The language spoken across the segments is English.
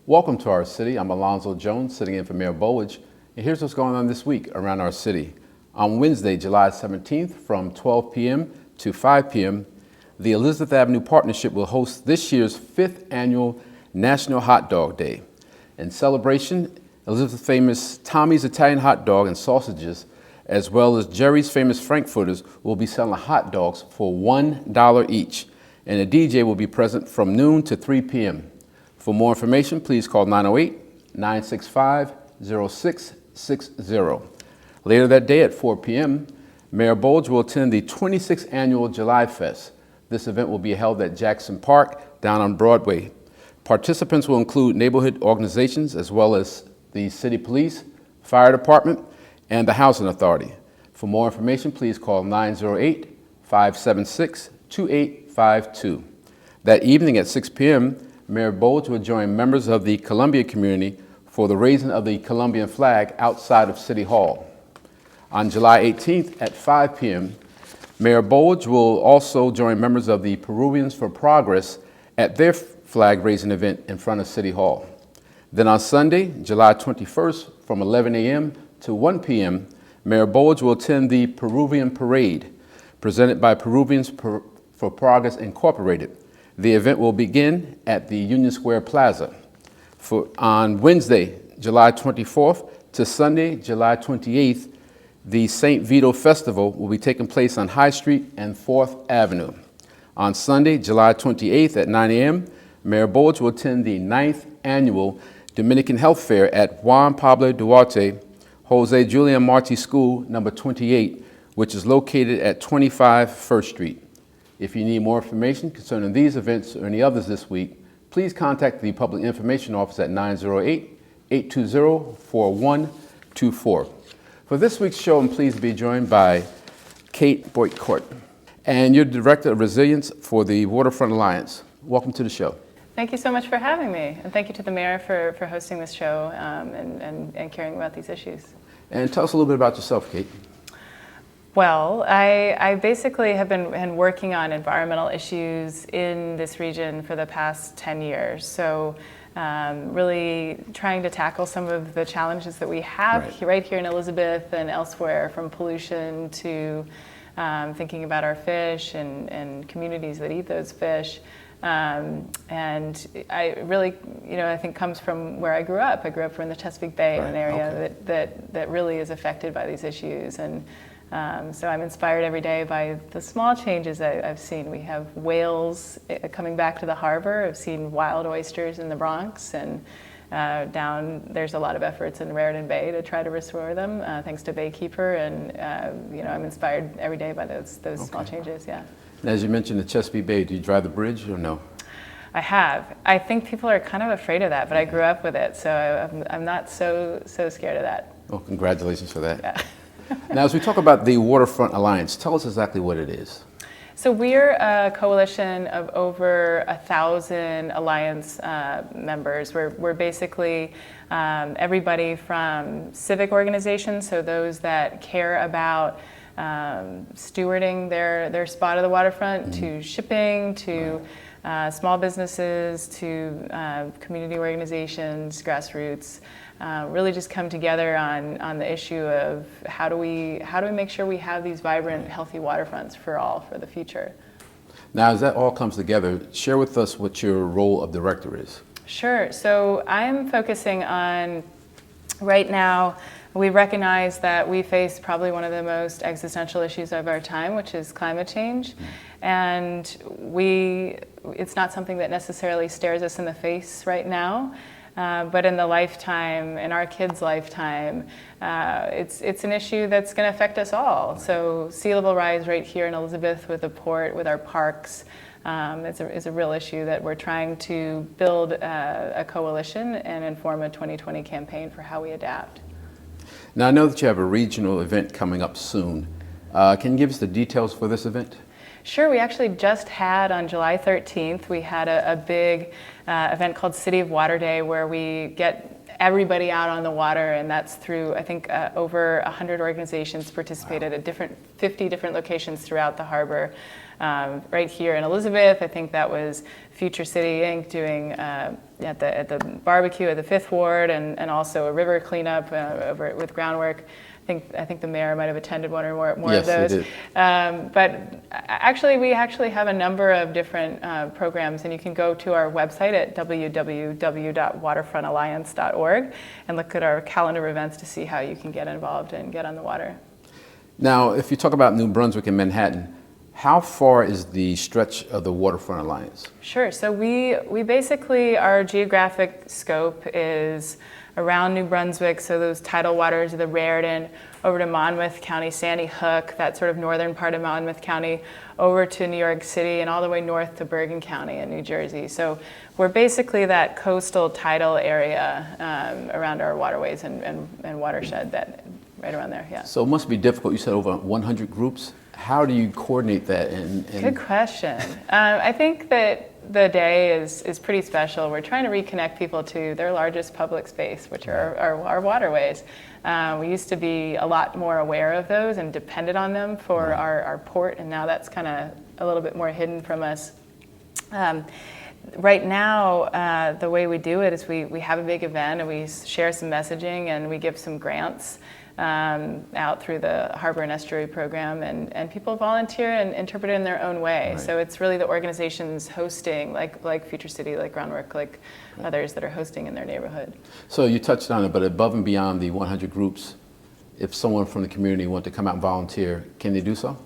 Welcome to our city. I'm Alonzo Jones, sitting in for Mayor Bowledge, and here's what's going on this week around our city. On Wednesday, July 17th, from 12 p.m. to 5 p.m., the Elizabeth Avenue Partnership will host this year's 5th annual National Hot Dog Day. In celebration, Elizabeth's famous Tommy's Italian hot dog and sausages, as well as Jerry's famous Frankfurters, will be selling hot dogs for $1 each, and a DJ will be present from noon to 3 p.m. For more information, please call 908-965-0660. Later that day at 4 p.m., Mayor Bowledge will attend the 26th Annual July Fest. This event will be held at Jackson Park down on Broadway. Participants will include neighborhood organizations as well as the City Police, Fire Department, and the Housing Authority. For more information, please call 908-576-2852. That evening at 6 p.m., Mayor Bowledge will join members of the Columbia community for the raising of the Columbian flag outside of City Hall. On July 18th at 5 p.m., Mayor Bowledge will also join members of the Peruvians for Progress at their flag raising event in front of City Hall. Then on Sunday, July 21st, from 11 a.m. to 1 p.m., Mayor Bowledge will attend the Peruvian Parade, presented by Peruvians for Progress Incorporated. The event will begin at the Union Square Plaza. On Wednesday, July 24th to Sunday, July 28th, the St. Vito Festival will be taking place on High Street and 4th Avenue. On Sunday, July 28th at 9 a.m., Mayor Bowledge will attend the 9th Annual Dominican Health Fair at Juan Pablo Duarte Jose Julian Marti School, number 28, which is located at 25 First Street. If you need more information concerning these events or any others this week, please contact the Public Information Office at 908-820-4124. For this week's show, I'm pleased to be joined by Kate Boicourt, and you're the Director of Resilience for the Waterfront Alliance. Welcome to the show. Thank you so much for having me, and thank you to the Mayor for hosting this show and caring about these issues. And tell us a little bit about yourself, Kate. Well, I basically have been working on environmental issues in this region for the past 10 years. So really trying to tackle some of the challenges that we have right here in Elizabeth and elsewhere, from pollution to thinking about our fish and communities that eat those fish. And I really, I think comes from where I grew up. I grew up in the Chesapeake Bay, in an area that really is affected by these issues. And so I'm inspired every day by the small changes I've seen. We have whales coming back to the harbor. I've seen wild oysters in the Bronx, and there's a lot of efforts in Raritan Bay to try to restore them, thanks to Baykeeper. And I'm inspired every day by those small changes. Yeah. And as you mentioned, the Chesapeake Bay, do you drive the bridge or no? I have. I think people are kind of afraid of that, but I grew up with it, so I'm not so scared of that. Well, congratulations for that. Yeah. Now, as we talk about the Waterfront Alliance, tell us exactly what it is. So we're a coalition of over 1,000 Alliance members. We're basically everybody from civic organizations, so those that care about stewarding their spot of the waterfront, to shipping, to small businesses, to community organizations, grassroots. Really just come together on the issue of how do we make sure we have these vibrant, healthy waterfronts for the future. Now, as that all comes together, share with us what your role of director is. Sure. So I'm focusing on, right now, we recognize that we face probably one of the most existential issues of our time, which is climate change. And it's not something that necessarily stares us in the face right now. But in our kids' lifetime, it's an issue that's going to affect us all. So sea level rise right here in Elizabeth with the port, with our parks, is a real issue that we're trying to build a coalition and inform a 2020 campaign for how we adapt. Now, I know that you have a regional event coming up soon. Can you give us the details for this event? Sure. We actually just had, on July 13th, we had a big event called City of Water Day, where we get everybody out on the water, and that's through, I think, over 100 organizations participated at 50 different locations throughout the harbor. right here in Elizabeth. I think that was Future City Inc. doing at the barbecue at the 5th Ward, and also a river cleanup over with groundwork. I think the mayor might have attended one or more yes, of those. He did. But actually, we actually have a number of different programs, and you can go to our website at www.waterfrontalliance.org and look at our calendar of events to see how you can get involved and get on the water. Now, if you talk about New Brunswick and Manhattan, how far is the stretch of the Waterfront Alliance? Sure. So we basically, our geographic scope is around New Brunswick, so those tidal waters of the Raritan, over to Monmouth County, Sandy Hook, that sort of northern part of Monmouth County, over to New York City, and all the way north to Bergen County in New Jersey. So we're basically that coastal tidal area around our waterways and watershed, that right around there, yeah. So it must be difficult. You said over 100 groups. How do you coordinate that? Good question. I think that the day is pretty special. We're trying to reconnect people to their largest public space, which are our waterways. We used to be a lot more aware of those and depended on them for our port, and now that's kind of a little bit more hidden from us. Right now, the way we do it is we have a big event and we share some messaging and we give some grants out through the Harbor and Estuary program, and people volunteer and interpret it in their own way. Right. So it's really the organizations hosting, like Future City, like Groundwork, like others that are hosting in their neighborhood. So you touched on it, but above and beyond the 100 groups, if someone from the community wants to come out and volunteer, can they do so?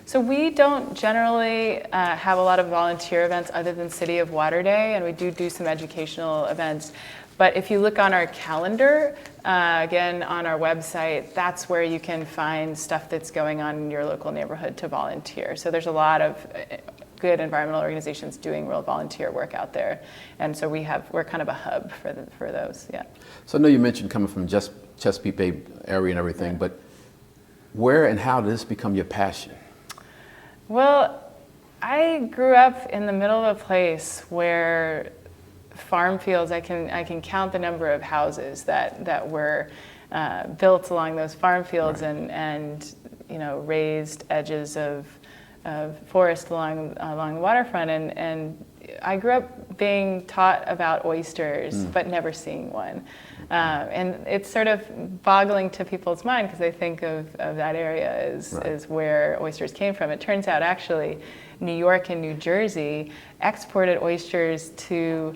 So we don't generally have a lot of volunteer events other than City of Water Day, and we do some educational events. But if you look on our calendar, again, on our website, that's where you can find stuff that's going on in your local neighborhood to volunteer. So there's a lot of good environmental organizations doing real volunteer work out there. And so we're kind of a hub for those, yeah. So I know you mentioned coming from Chesapeake Bay area and everything, but where and how did this become your passion? Well, I grew up in the middle of a place where farm fields, I can count the number of houses that were built along those farm fields, right, and raised edges of forest along the waterfront, and I grew up being taught about oysters but never seeing one, and it's sort of boggling to people's mind because they think of that area as where oysters came from. It turns out actually New York and New Jersey exported oysters to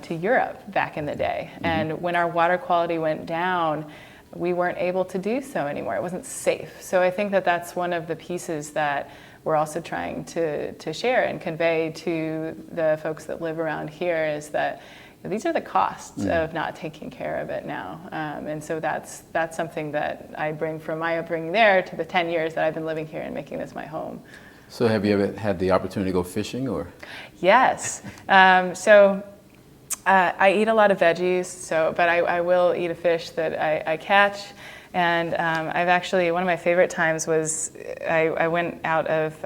Europe back in the day. Mm-hmm. And when our water quality went down, we weren't able to do so anymore. It wasn't safe. So I think that that's one of the pieces that we're also trying to share and convey to the folks that live around here, is that these are the costs of not taking care of it now. And so that's something that I bring from my upbringing there to the 10 years that I've been living here and making this my home. So have you ever had the opportunity to go fishing, or? Yes. I eat a lot of veggies, but I will eat a fish that I catch. And I've actually, one of my favorite times was I went out of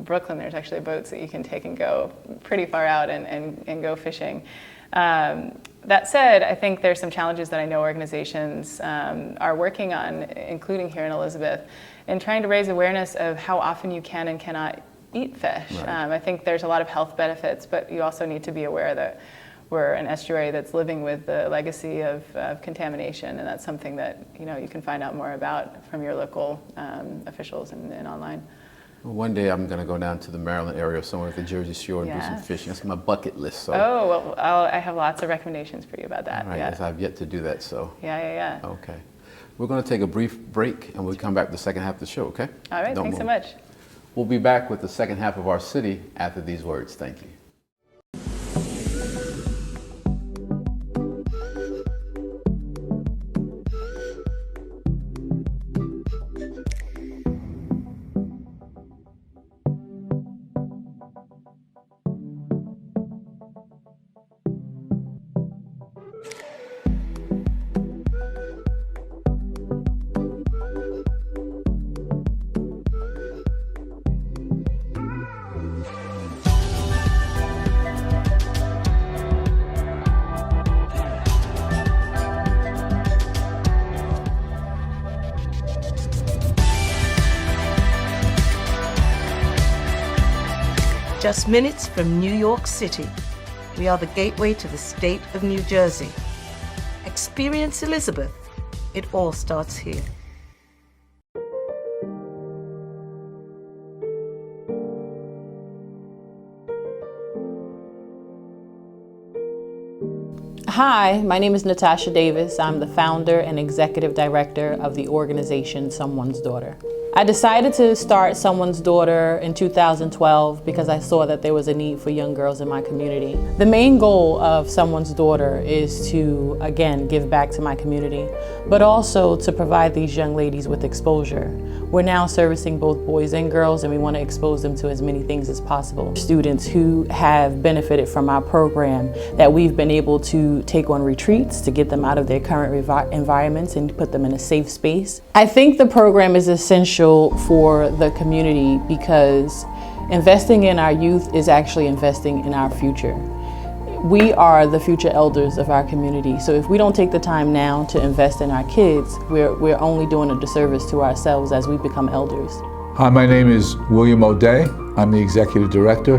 Brooklyn. There's actually boats that you can take and go pretty far out and go fishing. That said, I think there's some challenges that I know organizations are working on, including here in Elizabeth, in trying to raise awareness of how often you can and cannot eat fish. Right. I think there's a lot of health benefits, but you also need to be aware that we're an estuary that's living with the legacy of contamination, and that's something that you can find out more about from your local officials and online. Well, one day I'm going to go down to the Maryland area, somewhere at the Jersey Shore, and do some fishing. That's my bucket list. So. Oh, well, I have lots of recommendations for you about that. All right, yes, I've yet to do that, so. Yeah. Okay. We're going to take a brief break, and we'll come back to the second half of the show, okay? All right, thanks so much. We'll be back with the second half of Our City after these words. Thank you. Just minutes from New York City, we are the gateway to the state of New Jersey. Experience Elizabeth. It all starts here. Hi, my name is Natasha Davis. I'm the founder and executive director of the organization Someone's Daughter. I decided to start Someone's Daughter in 2012 because I saw that there was a need for young girls in my community. The main goal of Someone's Daughter is to, again, give back to my community, but also to provide these young ladies with exposure. We're now servicing both boys and girls, and we want to expose them to as many things as possible. Students who have benefited from our program that we've been able to take on retreats to get them out of their current environments and put them in a safe space. I think the program is essential for the community because investing in our youth is actually investing in our future. We are the future elders of our community, so if we don't take the time now to invest in our kids, we're only doing a disservice to ourselves as we become elders. Hi, my name is William O'Day. I'm the Executive Director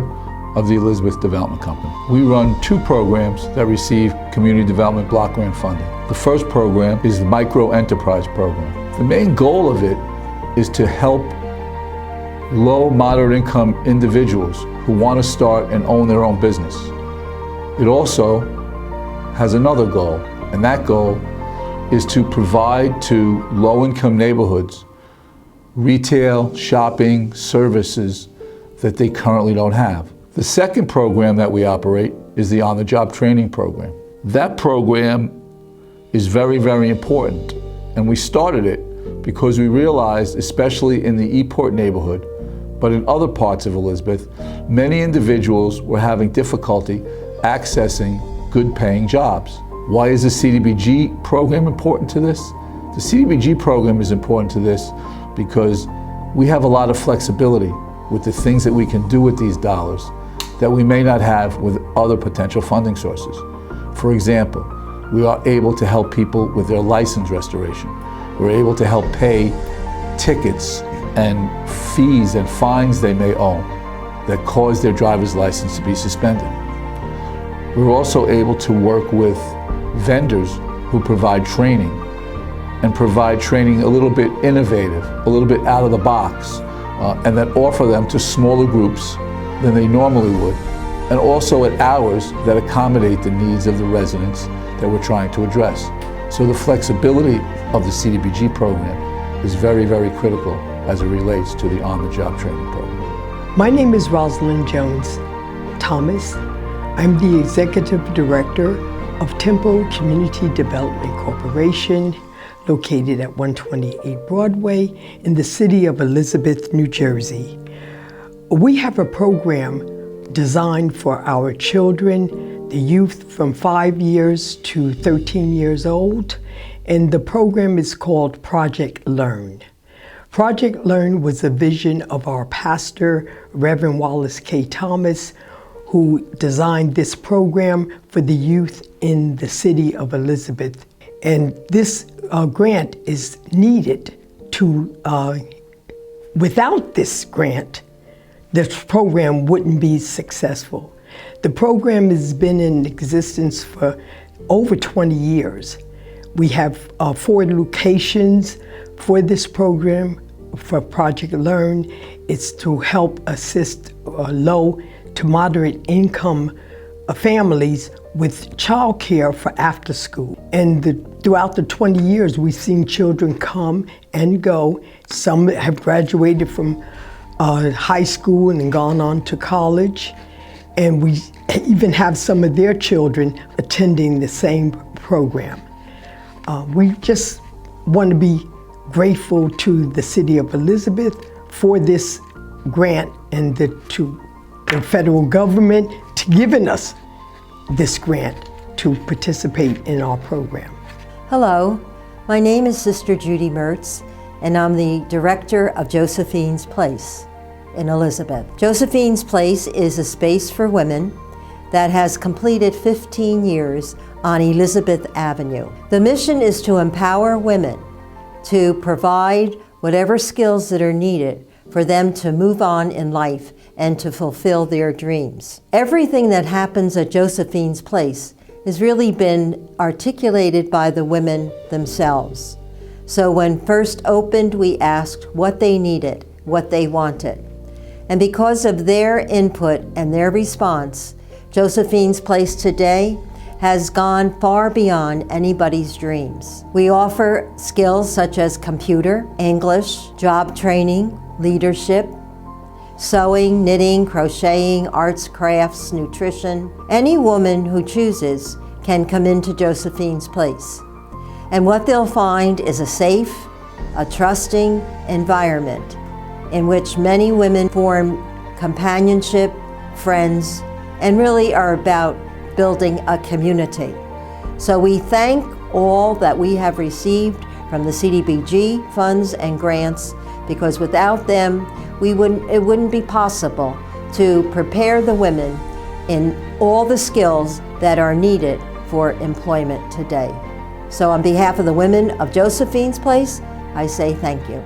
of the Elizabeth Development Company. We run two programs that receive Community Development Block Grant funding. The first program is the Micro Enterprise Program. The main goal of it is to help low, moderate income individuals who want to start and own their own business. It also has another goal, and that goal is to provide to low-income neighborhoods retail, shopping, services that they currently don't have. The second program that we operate is the on-the-job training program. That program is very, very important, and we started it because we realized, especially in the Eport neighborhood, but in other parts of Elizabeth, many individuals were having difficulty accessing good-paying jobs. Why is the CDBG program important to this? The CDBG program is important to this because we have a lot of flexibility with the things that we can do with these dollars that we may not have with other potential funding sources. For example, we are able to help people with their license restoration. We're able to help pay tickets and fees and fines they may owe that cause their driver's license to be suspended. We're also able to work with vendors who provide training and provide training a little bit innovative, a little bit out of the box, and that offer them to smaller groups than they normally would, and also at hours that accommodate the needs of the residents that we're trying to address. So the flexibility of the CDBG program is very, very critical as it relates to the on-the-job training program. My name is Rosalind Jones Thomas. I'm the Executive Director of Temple Community Development Corporation, located at 128 Broadway in the city of Elizabeth, New Jersey. We have a program designed for our children, the youth from 5 years to 13 years old, and the program is called Project Learn. Project Learn was a vision of our pastor, Reverend Wallace K. Thomas, who designed this program for the youth in the city of Elizabeth. And this grant is needed to, without this grant, this program wouldn't be successful. The program has been in existence for over 20 years. We have 4 locations for this program, for Project Learn. It's to help assist low to moderate income families with childcare for after school. And throughout the 20 years, we've seen children come and go. Some have graduated from high school and gone on to college. And we even have some of their children attending the same program. We just want to be grateful to the city of Elizabeth for this grant and to the federal government to giving us this grant to participate in our program. Hello, my name is Sister Judy Mertz, and I'm the director of Josephine's Place in Elizabeth. Josephine's Place is a space for women that has completed 15 years on Elizabeth Avenue. The mission is to empower women to provide whatever skills that are needed for them to move on in life and to fulfill their dreams. Everything that happens at Josephine's Place has really been articulated by the women themselves. So when first opened, we asked what they needed, what they wanted. And because of their input and their response, Josephine's Place today has gone far beyond anybody's dreams. We offer skills such as computer, English, job training, leadership, sewing, knitting, crocheting, arts, crafts, nutrition. Any woman who chooses can come into Josephine's Place. And what they'll find is a safe, a trusting environment in which many women form companionship, friends, and really are about building a community. So we thank all that we have received from the CDBG funds and grants, because without them, it wouldn't be possible to prepare the women in all the skills that are needed for employment today. So on behalf of the women of Josephine's Place, I say thank you.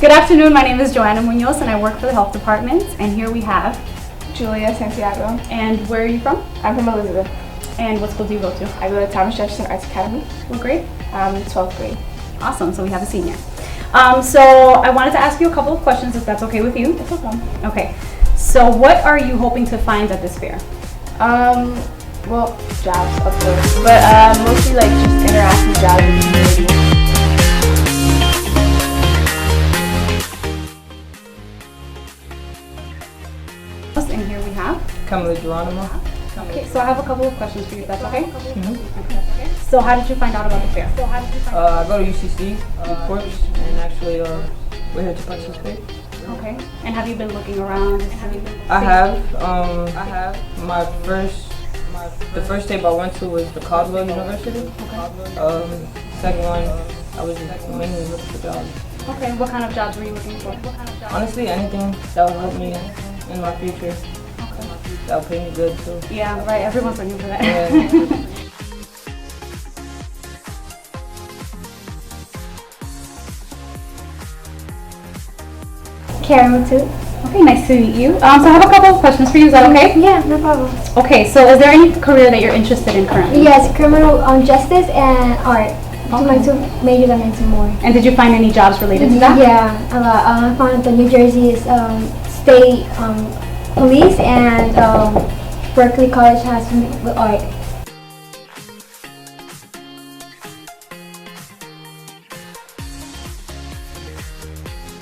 Good afternoon, my name is Joanna Munoz and I work for the health department, and here we have Julia Santiago. And where are you from? I'm from Elizabeth. And what school do you go to? I go to Thomas Jefferson Arts Academy. What grade? 12th grade. Awesome, so we have a senior. So I wanted to ask you a couple of questions if that's okay with you. That's okay. Okay, so what are you hoping to find at this fair? Well, jobs, of course, but mostly like just interactive jobs in the community. And here we have Kamala Geronimo. Okay, so I have a couple of questions for you, if that's okay? Okay. So how did you find out about the fair? I go to UCC, Boicourt, and actually we're here to participate. Okay. And have you been looking around? I have. The first tape I went to was the Caldwell University. Okay. Second one, I was mainly looking for jobs. Okay, what kind of jobs were you looking for? Honestly, anything that will help me in my future. Okay. That'll pay me good too. Yeah, right. Everyone's looking for that. Yeah. Karen too. Okay, nice to meet you. So I have a couple of questions for you. Is that okay? Yeah, no problem. Okay, so is there any career that you're interested in currently? Yes, criminal justice and art. Okay. My two majors I'm into more. And did you find any jobs related to that? Yeah, a lot. I found the New Jersey State Police and Berkeley College has with art.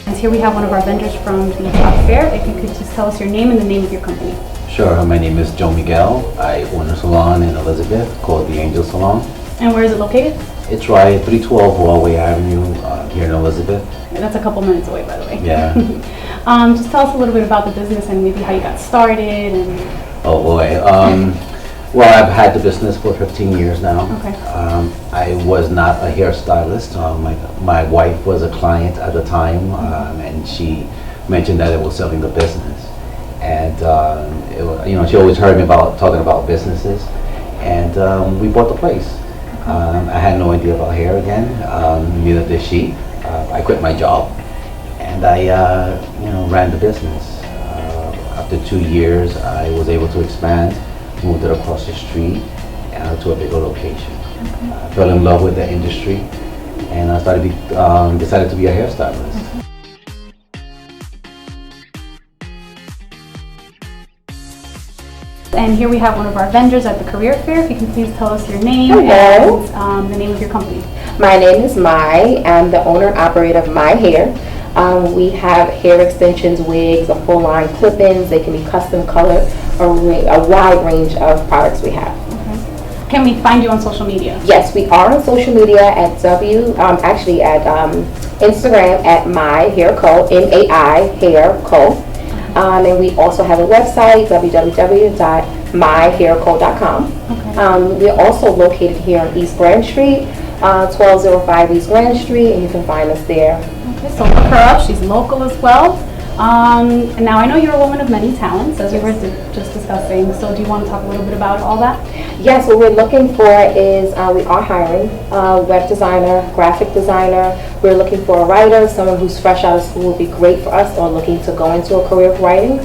And here we have one of our vendors from the job fair. If you could just tell us your name and the name of your company. Sure, my name is Joe Miguel. I own a salon in Elizabeth called the Angel Salon. And where is it located? It's right at 312 Broadway Avenue here in Elizabeth. And that's a couple minutes away, by the way. Yeah. Just tell us a little bit about the business and maybe how you got started. And Oh boy. Well, I've had the business for 15 years now. Okay. I was not a hairstylist. My wife was a client at the time, and she mentioned that it was selling the business. And she always heard me talking about businesses, and we bought the place. I had no idea about hair again, neither did she. I quit my job, and I ran the business. After 2 years, I was able to expand, moved it across the street to a bigger location. Okay. I fell in love with the industry, and I decided to be a hairstylist. And here we have one of our vendors at the career fair. If you can please tell us your name Hello. and the name of your company. My name is Mai. I'm the owner and operator of My Hair. We have hair extensions, wigs, a full line clip-ins. They can be custom colored, a wide range of products we have. Okay. Can we find you on social media? Yes, we are on social media at Instagram at My Hair Co, MAI Hair Co. And we also have a website, www.myhairco.com. We're also located here on East Grand Street, 1205 East Grand Street, and you can find us there. Okay, so look her up. She's local as well. And now I know you're a woman of many talents, as we were just discussing. So do you want to talk a little bit about all that? Yes, what we're looking for is we are hiring a web designer, graphic designer. We're looking for a writer, someone who's fresh out of school would be great for us or looking to go into a career of writing.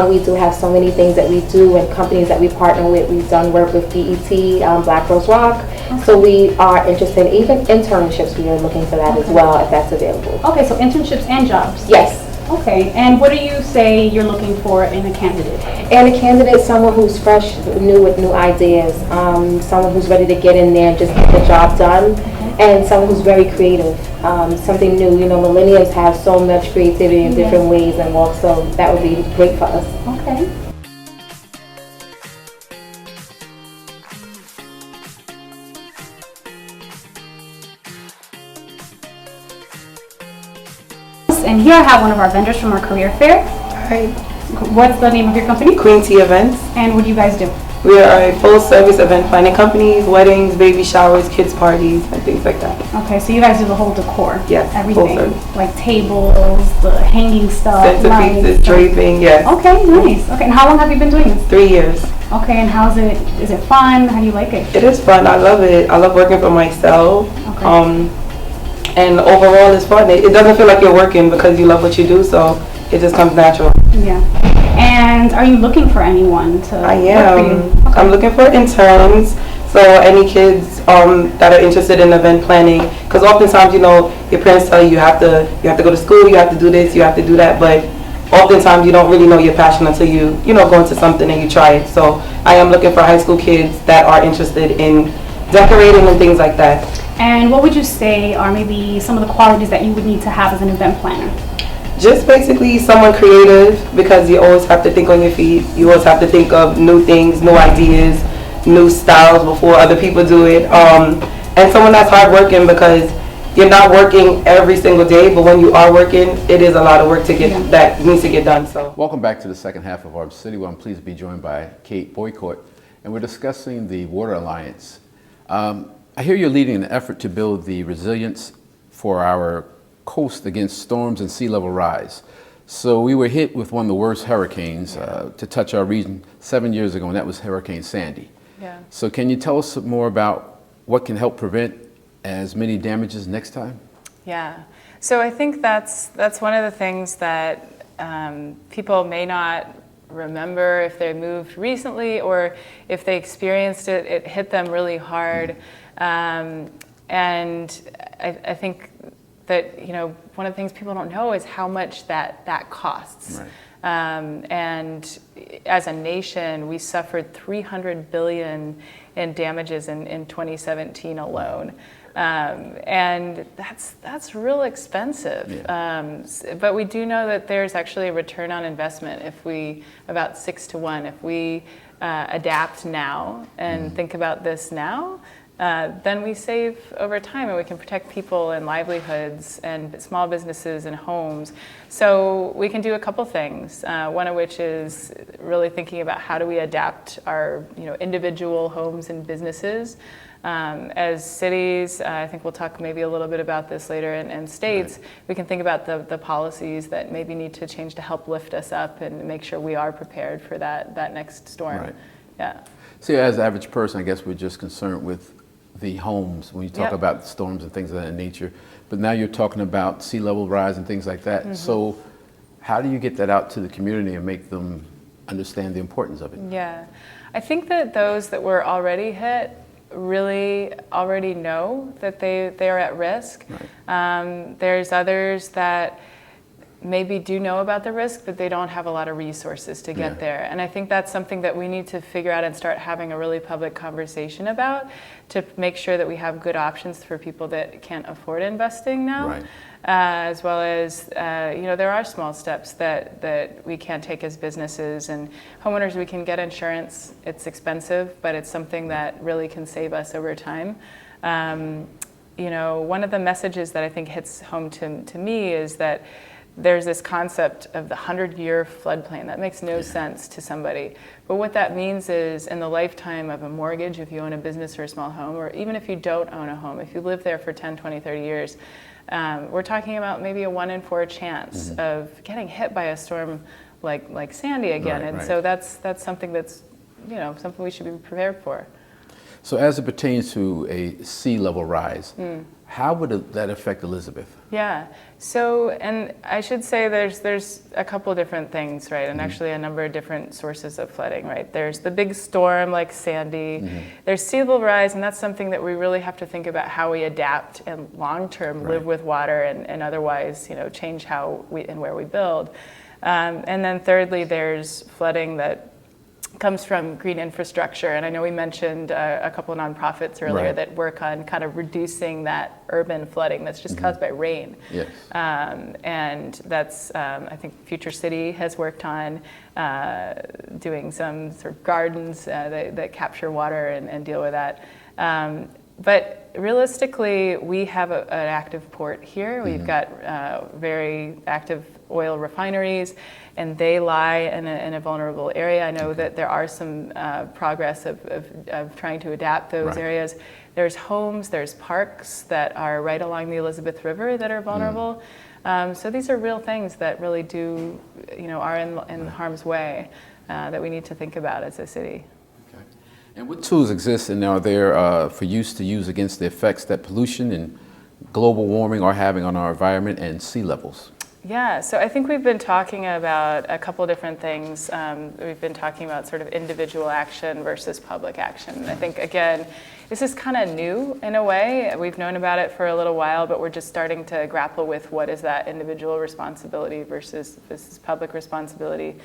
We do have so many things that we do and companies that we partner with. We've done work with BET, Black Rose Rock. So we are interested in even internships. We are looking for that as well if that's available. Okay, so internships and jobs. Yes. Okay, and what do you say you're looking for in a candidate? And a candidate is someone who's fresh, new with new ideas, someone who's ready to get in there and just get the job done, and someone who's very creative, something new. You know, millennials have so much creativity in different ways and walks, so that would be great for us. Okay. And here I have one of our vendors from our career fair. Hi. What's the name of your company? Queen T Events. And what do you guys do? We are a full service event planning company, weddings, baby showers, kids parties, and things like that. Okay, so you guys do the whole decor. Yes, everything. full service. Like tables, the hanging stuff, Centerpieces, draping, yes. Okay, nice. Okay, and how long have you been doing this? 3 years. Okay, and how is it? Is it fun? How do you like it? It is fun. I love it. I love working for myself. Okay. And overall it's fun. It doesn't feel like you're working because you love what you do, so it just comes natural. Yeah. And are you looking for anyone to I work am. for you? Okay. I'm looking for interns. So any kids that are interested in event planning, because oftentimes, you know, your parents tell you have to go to school, you have to do this, you have to do that, but oftentimes you don't really know your passion until you go into something and you try it. So I am looking for high school kids that are interested in decorating and things like that. And what would you say are maybe some of the qualities that you would need to have as an event planner? Just basically someone creative, because you always have to think on your feet. You always have to think of new things, new ideas, new styles before other people do it. And someone that's hardworking, because you're not working every single day, but when you are working, it is a lot of work to get that needs to get done. So welcome back to the second half of our city, where I'm pleased to be joined by Kate Boicourt, and we're discussing the Water Alliance. I hear you're leading an effort to build the resilience for our coast against storms and sea level rise. So we were hit with one of the worst hurricanes to touch our region 7 years ago, and that was Hurricane Sandy. Yeah. So can you tell us more about what can help prevent as many damages next time? Yeah. So I think that's one of the things that people may not remember if they moved recently or if they experienced it, it hit them really hard. And I think that, you know, one of the things people don't know is how much that costs. Right. And as a nation, we suffered $300 billion in damages in 2017 alone. And that's real expensive. Yeah. But we do know that there's actually a return on investment about 6 to 1. If we adapt now and think about this now, then we save over time and we can protect people and livelihoods and small businesses and homes. So we can do a couple things, one of which is really thinking about how do we adapt our individual homes and businesses. As cities, I think we'll talk maybe a little bit about this later, and states, right. We can think about the policies that maybe need to change to help lift us up and make sure we are prepared for that next storm. Right. Yeah. So as the average person, I guess we're just concerned with the homes when you talk about storms and things of that nature. But now you're talking about sea level rise and things like that. Mm-hmm. So how do you get that out to the community and make them understand the importance of it? Yeah. I think that those that were already hit really already know that they are at risk. Right. There's others that maybe do know about the risk, but they don't have a lot of resources to get there. And I think that's something that we need to figure out and start having a really public conversation about to make sure that we have good options for people that can't afford investing now. Right. As well as, there are small steps that we can take as businesses and homeowners. We can get insurance. It's expensive, but it's something that really can save us over time. you know, one of the messages that I think hits home to me is that there's this concept of the 100-year floodplain. That makes no sense to somebody. But what that means is in the lifetime of a mortgage, if you own a business or a small home, or even if you don't own a home, if you live there for 10, 20, 30 years, we're talking about maybe a 1 in 4 chance of getting hit by a storm like Sandy again. And so that's something that's, you know, something we should be prepared for. So as it pertains to a sea level rise, how would that affect Elizabeth? Yeah, so, and I should say there's a couple different things, right, and actually a number of different sources of flooding, right? There's the big storm like Sandy, there's sea level rise, and that's something that we really have to think about how we adapt and long-term live with water and otherwise, you know, change how we and where we build. And then thirdly, there's flooding that comes from green infrastructure, and I know we mentioned a couple of nonprofits earlier that work on kind of reducing that urban flooding that's just caused by rain. Yes. And that's, I think Future City has worked on doing some sort of gardens that capture water and deal with that. But realistically, we have an active port here. We've got very active oil refineries, and they lie in a vulnerable area. I know that there are some progress of trying to adapt those areas. There's homes, there's parks that are right along the Elizabeth River that are vulnerable. So these are real things that really do, you know, are in harm's way that we need to think about as a city. Okay. And what tools exist and are there for use against the effects that pollution and global warming are having on our environment and sea levels? Yeah, so I think we've been talking about a couple different things. We've been talking about sort of individual action versus public action. And I think, again, this is kind of new in a way. We've known about it for a little while, but we're just starting to grapple with what is that individual responsibility versus public responsibility.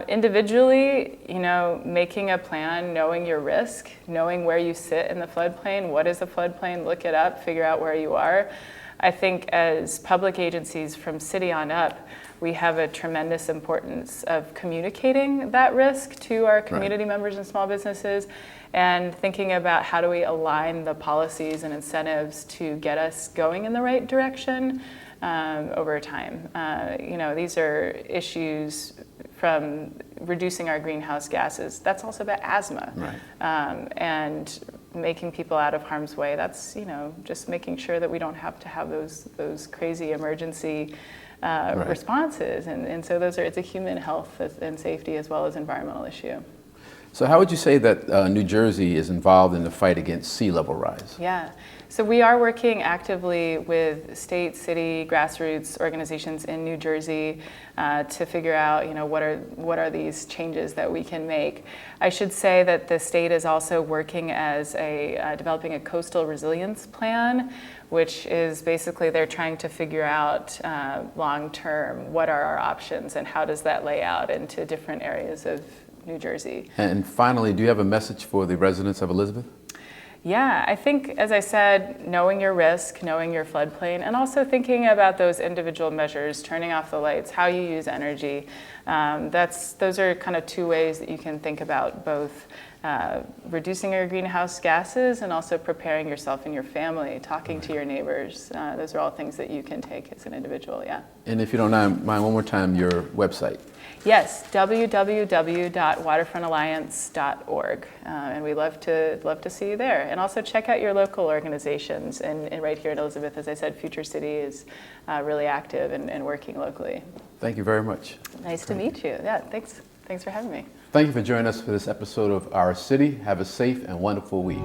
Individually, you know, making a plan, knowing your risk, knowing where you sit in the floodplain, what is a floodplain, look it up, figure out where you are. I think as public agencies from city on up, we have a tremendous importance of communicating that risk to our community members and small businesses and thinking about how do we align the policies and incentives to get us going in the right direction over time. You know, these are issues from reducing our greenhouse gases. That's also about asthma. And making people out of harm's way. That's, you know, just making sure that we don't have to have those crazy emergency responses. And so it's a human health and safety as well as environmental issue. So how would you say that New Jersey is involved in the fight against sea level rise? Yeah, so we are working actively with state, city, grassroots organizations in New Jersey to figure out, you know, what are these changes that we can make. I should say that the state is also working as developing a coastal resilience plan, which is basically they're trying to figure out long term what are our options and how does that lay out into different areas of New Jersey. And finally, do you have a message for the residents of Elizabeth? Yeah, I think, as I said, knowing your risk, knowing your floodplain, and also thinking about those individual measures, turning off the lights, how you use energy. Those are kind of two ways that you can think about both reducing your greenhouse gases and also preparing yourself and your family, talking to your neighbors. Those are all things that you can take as an individual, yeah. And if you don't mind, one more time, your website. Yes, www.waterfrontalliance.org, and we love to see you there. And also check out your local organizations. And right here in Elizabeth, as I said, Future City is really active and working locally. Thank you very much. Nice to meet you. Yeah, thanks for having me. Thank you for joining us for this episode of Our City. Have a safe and wonderful week.